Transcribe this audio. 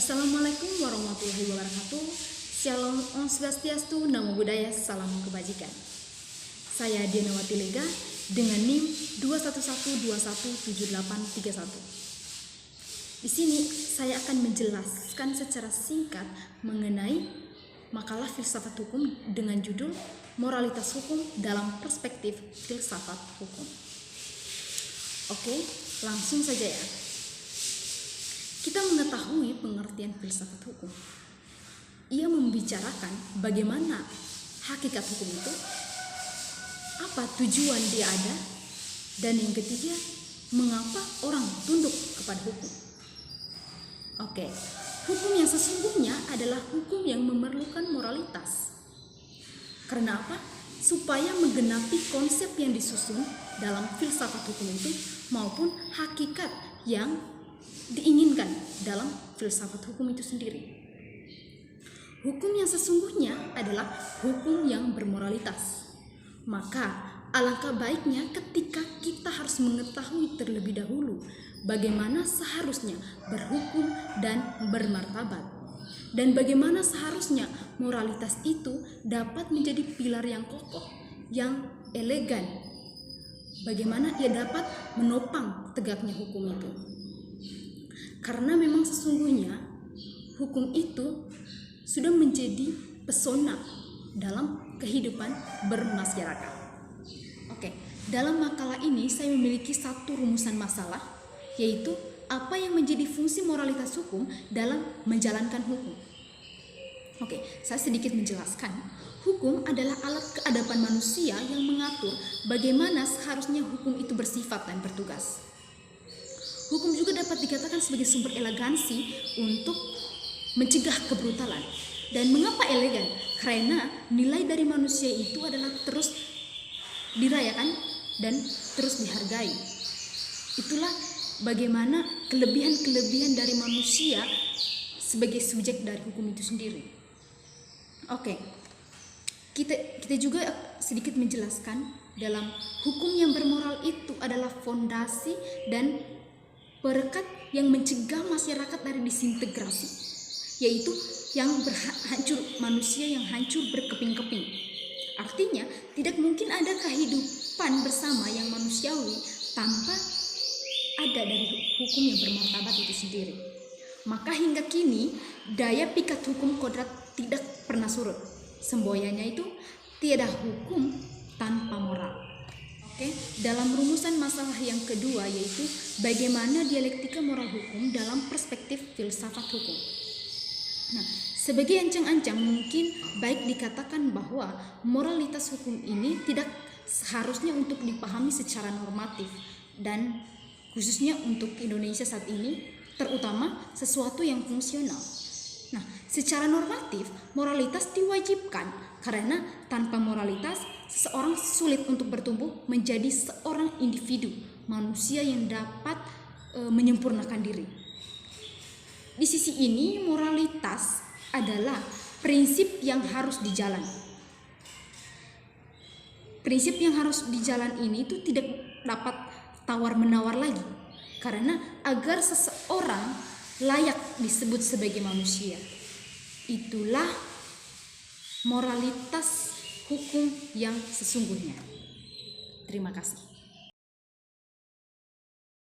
Assalamualaikum warahmatullahi wabarakatuh. Shalom, Om Swastiastu, Namo Buddhaya, Salam Kebajikan. Saya Dianawati Lega dengan NIM 211217831. Di sini saya akan menjelaskan secara singkat mengenai makalah filsafat hukum dengan judul Moralitas Hukum dalam Perspektif Filsafat Hukum. Oke, langsung saja ya. Kita mengetahui pengertian filsafat hukum. Ia membicarakan bagaimana hakikat hukum itu, apa tujuan dia ada, dan yang ketiga, mengapa orang tunduk kepada hukum. Oke, hukum yang sesungguhnya adalah hukum yang memerlukan moralitas. Karena apa? Supaya menggenapi konsep yang disusun dalam filsafat hukum itu maupun hakikat yang diinginkan dalam filsafat hukum itu sendiri. Hukum yang sesungguhnya adalah hukum yang bermoralitas. Maka alangkah baiknya ketika kita harus mengetahui terlebih dahulu bagaimana seharusnya berhukum dan bermartabat, dan bagaimana seharusnya moralitas itu dapat menjadi pilar yang kokoh, yang elegan, bagaimana ia dapat menopang tegaknya hukum itu. Karena memang sesungguhnya hukum itu sudah menjadi pesona dalam kehidupan bermasyarakat. Oke, dalam makalah ini saya memiliki satu rumusan masalah, yaitu apa yang menjadi fungsi moralitas hukum dalam menjalankan hukum. Oke, saya sedikit menjelaskan. Hukum adalah alat keadaban manusia yang mengatur bagaimana seharusnya hukum itu bersifat dan bertugas. Hukum juga dapat dikatakan sebagai sumber elegansi untuk mencegah kebrutalan. Dan mengapa elegan? Karena nilai dari manusia itu adalah terus dirayakan dan terus dihargai. Itulah bagaimana kelebihan-kelebihan dari manusia sebagai subjek dari hukum itu sendiri. Oke, kita juga sedikit menjelaskan dalam hukum yang bermoral itu adalah fondasi dan perekat yang mencegah masyarakat dari disintegrasi, yaitu yang hancur, manusia yang hancur berkeping-keping. Artinya tidak mungkin ada kehidupan bersama yang manusiawi tanpa ada dari hukum yang bermartabat itu sendiri. Maka hingga kini daya pikat hukum kodrat tidak pernah surut. Semboyannya itu tiada hukum tanpa moral. Oke, dalam rumusan masalah yang kedua yaitu bagaimana dialektika moral hukum dalam perspektif filsafat hukum. Nah, sebagai ancang-ancang mungkin baik dikatakan bahwa moralitas hukum ini tidak seharusnya untuk dipahami secara normatif, dan khususnya untuk Indonesia saat ini terutama sesuatu yang fungsional. Nah, secara normatif moralitas diwajibkan karena tanpa moralitas seseorang sulit untuk bertumbuh menjadi seorang individu manusia yang dapat menyempurnakan diri. Di sisi ini moralitas adalah prinsip yang harus dijalani. Prinsip yang harus dijalani ini itu tidak dapat tawar-menawar lagi, karena agar seseorang layak disebut sebagai manusia, itulah moralitas hukum yang sesungguhnya. Terima kasih.